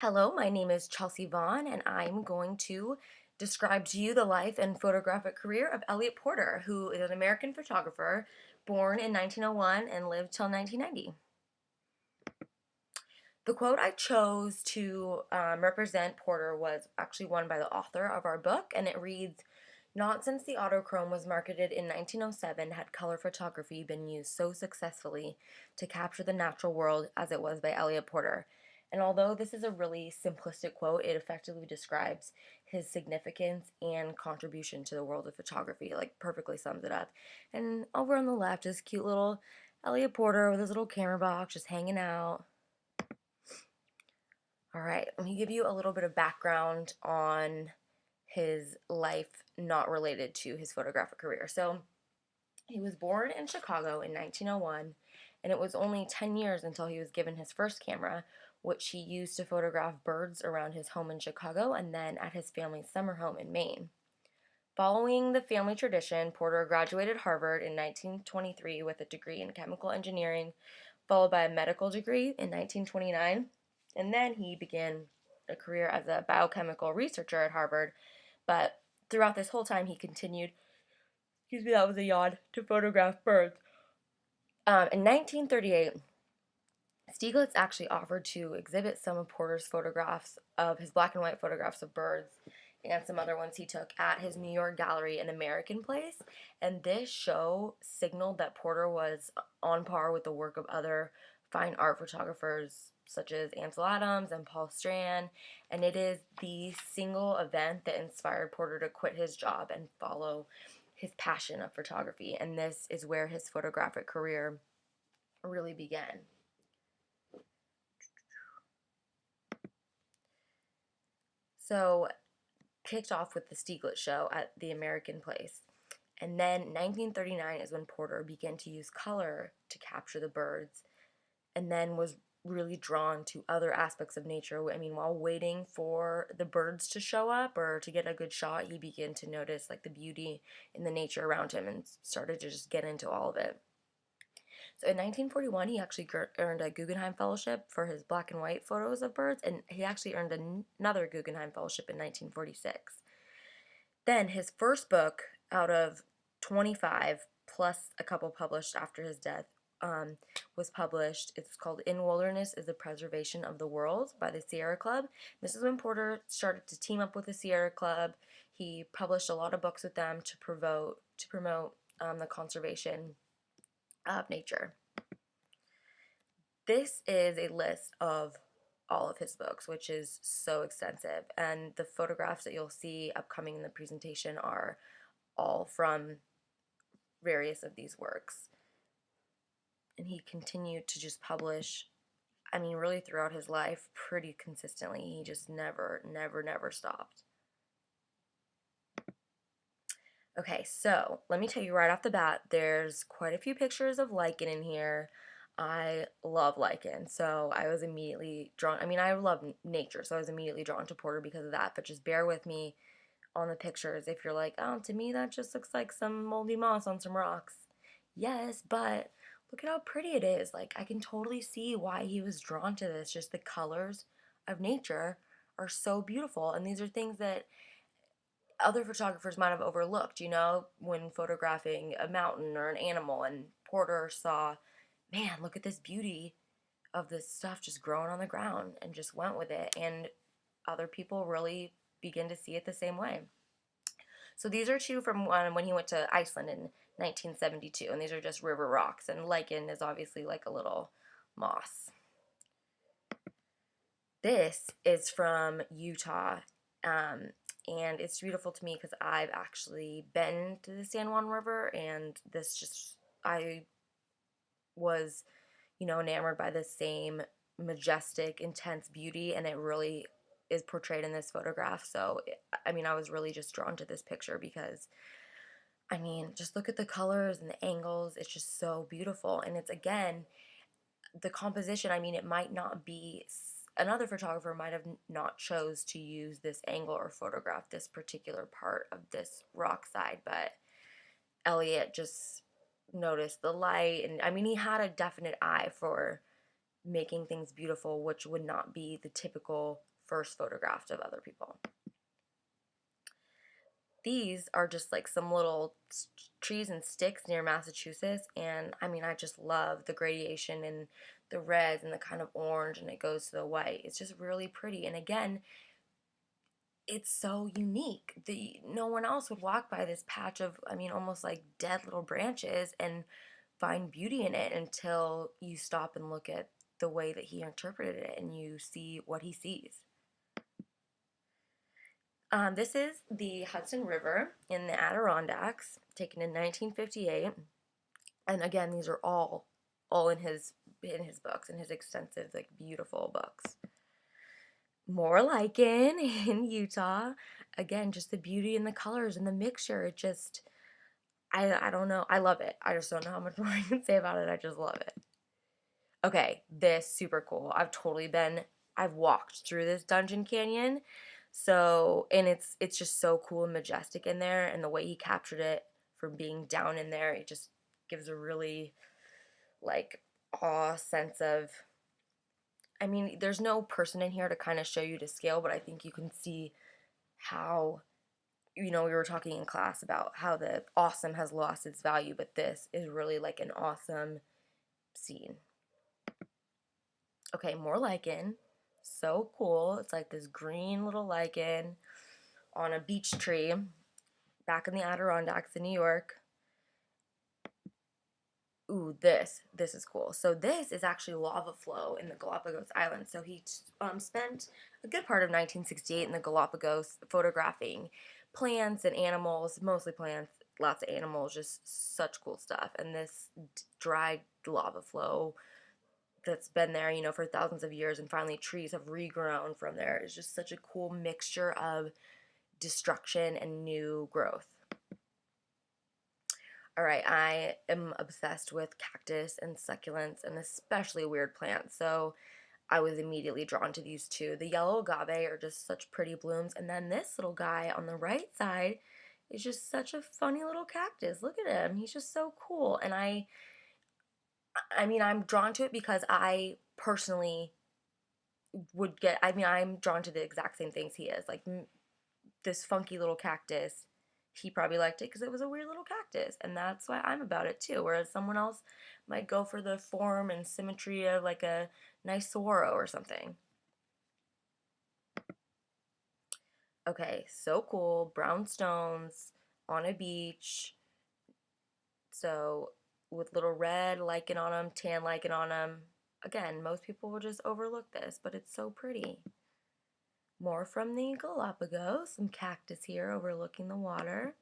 Hello, my name is Chelsea Vaughan, and I'm going to describe to you the life and photographic career of Elliot Porter, who is an American photographer born in 1901 and lived till 1990. The quote I chose to represent Porter was actually one by the author of our book, and it reads, "Not since the autochrome was marketed in 1907 had color photography been used so successfully to capture the natural world as it was by Elliot Porter." And although this is a really simplistic quote, it effectively describes his significance and contribution to the world of photography, like perfectly sums it up. And over on the left is cute little Elliot Porter with his little camera box just hanging out. All right, let me give you a little bit of background on his life not related to his photographic career. So, he was born in Chicago in 1901, and it was only 10 years until he was given his first camera, which he used to photograph birds around his home in Chicago and then at his family's summer home in Maine. Following the family tradition, Porter graduated Harvard in 1923 with a degree in chemical engineering, followed by a medical degree in 1929, and then he began a career as a biochemical researcher at Harvard. But throughout this whole time, he continued, excuse me, that was a yawn, to photograph birds. In 1938, Stieglitz actually offered to exhibit some of Porter's photographs of his black and white photographs of birds and some other ones he took at his New York gallery in American Place. And this show signaled that Porter was on par with the work of other fine art photographers such as Ansel Adams and Paul Strand. And it is the single event that inspired Porter to quit his job and follow his passion of photography. And this is where his photographic career really began. So, kicked off with the Stieglitz show at the American Place. And then 1939 is when Porter began to use color to capture the birds and then was really drawn to other aspects of nature. I mean, while waiting for the birds to show up or to get a good shot, he began to notice like the beauty in the nature around him and started to just get into all of it. So in 1941, he actually earned a Guggenheim Fellowship for his black and white photos of birds, and he actually earned another Guggenheim Fellowship in 1946. Then his first book out of 25, plus a couple published after his death, was published. It's called In Wilderness is the Preservation of the World by the Sierra Club. This is when Porter started to team up with the Sierra Club. He published a lot of books with them to promote the conservation of nature. This is a list of all of his books, which is so extensive. And the photographs that you'll see upcoming in the presentation are all from various of these works. And he continued to just publish, I mean, really throughout his life, pretty consistently. He just never stopped. Okay, so let me tell you right off the bat, there's quite a few pictures of lichen in here. I love lichen, so I was immediately drawn. I mean, I love nature, so I was immediately drawn to Porter because of that. But just bear with me on the pictures if you're like, oh, to me that just looks like some moldy moss on some rocks. Yes, but look at how pretty it is. Like, I can totally see why he was drawn to this. Just the colors of nature are so beautiful, and these are things that other photographers might have overlooked, when photographing a mountain or an animal. And Porter saw, man, look at this beauty of this stuff just growing on the ground and just went with it. And other people really begin to see it the same way. So these are two from when he went to Iceland in 1972, and these are just river rocks. And lichen is obviously like a little moss. This is from Utah, and it's beautiful to me because I've actually been to the San Juan River, and I was, enamored by the same majestic, intense beauty, and it really is portrayed in this photograph. So, I mean, I was really just drawn to this picture because, I mean, just look at the colors and the angles. It's just so beautiful. And it's, again, the composition. I mean, it might not be, another photographer might have not chose to use this angle or photograph this particular part of this rock side, but Elliot just noticed the light. And I mean, he had a definite eye for making things beautiful, which would not be the typical first photographed of other people. These are just like some little trees and sticks near Massachusetts, and I mean, I just love the gradation and the reds and the kind of orange, and it goes to the white. It's just really pretty, and again, it's so unique. No one else would walk by this patch of, I mean, almost like dead little branches and find beauty in it until you stop and look at the way that he interpreted it and you see what he sees. This is the Hudson River in the Adirondacks, taken in 1958. And again, these are all in his books, in his extensive, like, beautiful books. More lichen in Utah. Again, just the beauty and the colors and the mixture. It just, I don't know. I love it. I just don't know how much more I can say about it. I just love it. Okay, this super cool. I've walked through this dungeon canyon. So, and it's just so cool and majestic in there, and the way he captured it from being down in there, it just gives a really, like, awe sense of, I mean, there's no person in here to kind of show you to scale, but I think you can see how, we were talking in class about how the awesome has lost its value, but this is really like an awesome scene. Okay, more lichen. So cool. It's like this green little lichen on a beech tree back in the Adirondacks in New York. Ooh, this is cool. So this is actually lava flow in the Galapagos Islands. So he spent a good part of 1968 in the Galapagos photographing plants and animals, mostly plants, lots of animals, just such cool stuff. And this dried lava flow that's been there, for thousands of years, and finally trees have regrown from there. It's just such a cool mixture of destruction and new growth. All right, I am obsessed with cactus and succulents and especially weird plants, so I was immediately drawn to these two. The yellow agave are just such pretty blooms, and then this little guy on the right side is just such a funny little cactus. Look at him. He's just so cool, and I mean, I'm drawn to it because I personally I'm drawn to the exact same things he is. Like, this funky little cactus, he probably liked it because it was a weird little cactus, and that's why I'm about it too. Whereas someone else might go for the form and symmetry of like a nice saguaro or something. Okay, so cool. Brown stones on a beach. So with little red lichen on them, tan lichen on them. Again, most people will just overlook this, but it's so pretty. More from the Galapagos, some cactus here overlooking the water.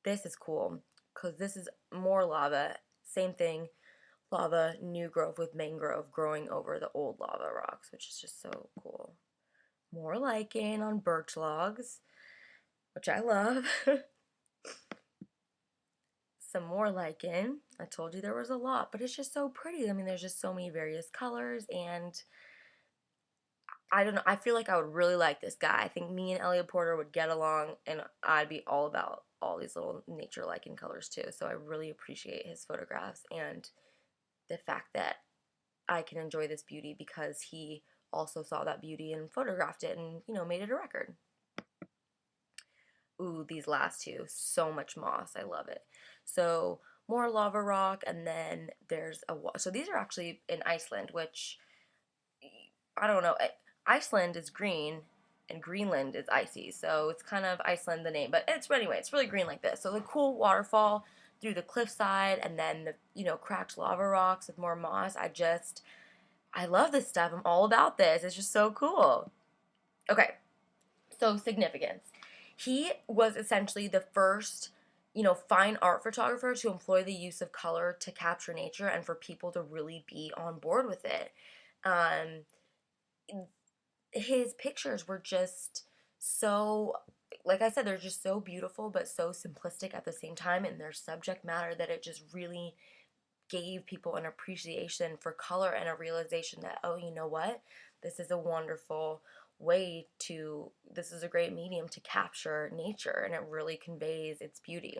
This is cool because this is more lava. Same thing, lava, new growth with mangrove growing over the old lava rocks, which is just so cool. More lichen on birch logs, which I love. Some more lichen. I told you there was a lot, but it's just so pretty. I mean, there's just so many various colors, and I don't know. I feel like I would really like this guy. I think me and Elliot Porter would get along, and I'd be all about all these little nature lichen colors too. So I really appreciate his photographs and the fact that I can enjoy this beauty because he also saw that beauty and photographed it and, made it a record. Ooh, these last two, so much moss. I love it. So more lava rock, and then there's so these are actually in Iceland, which, I don't know. Iceland is green and Greenland is icy, so it's kind of Iceland the name, but it's really green like this. So the cool waterfall through the cliffside, and then the cracked lava rocks with more moss. I love this stuff. I'm all about this. It's just so cool. Okay, so significance. He was essentially the first, fine art photographer to employ the use of color to capture nature and for people to really be on board with it. His pictures were just so, like I said, they're just so beautiful but so simplistic at the same time in their subject matter that it just really gave people an appreciation for color and a realization that, oh, you know what? This is a wonderful this is a great medium to capture nature, and it really conveys its beauty.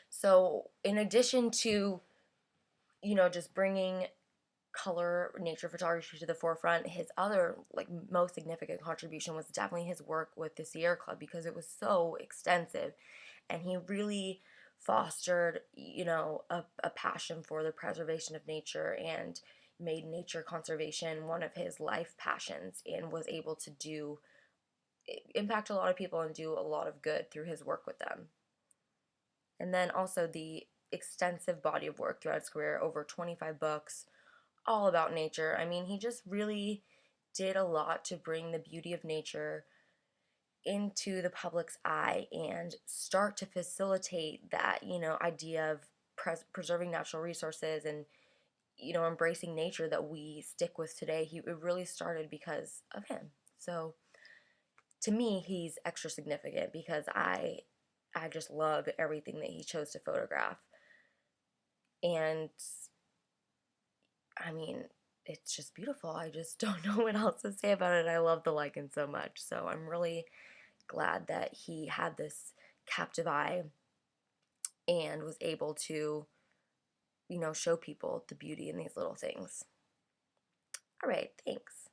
So in addition to, just bringing color nature photography to the forefront. His other, like, most significant contribution was definitely his work with the Sierra Club, because it was so extensive, and he really fostered, a passion for the preservation of nature, and made nature conservation one of his life passions, and was able to impact a lot of people and do a lot of good through his work with them. And then also the extensive body of work throughout his career, over 25 books, all about nature. I mean, he just really did a lot to bring the beauty of nature into the public's eye and start to facilitate that, idea of preserving natural resources, and, embracing nature that we stick with today. It really started because of him. So to me, he's extra significant because I just love everything that he chose to photograph. And I mean, it's just beautiful. I just don't know what else to say about it. I love the lichen so much. So I'm really glad that he had this captive eye and was able to, show people the beauty in these little things. All right, thanks.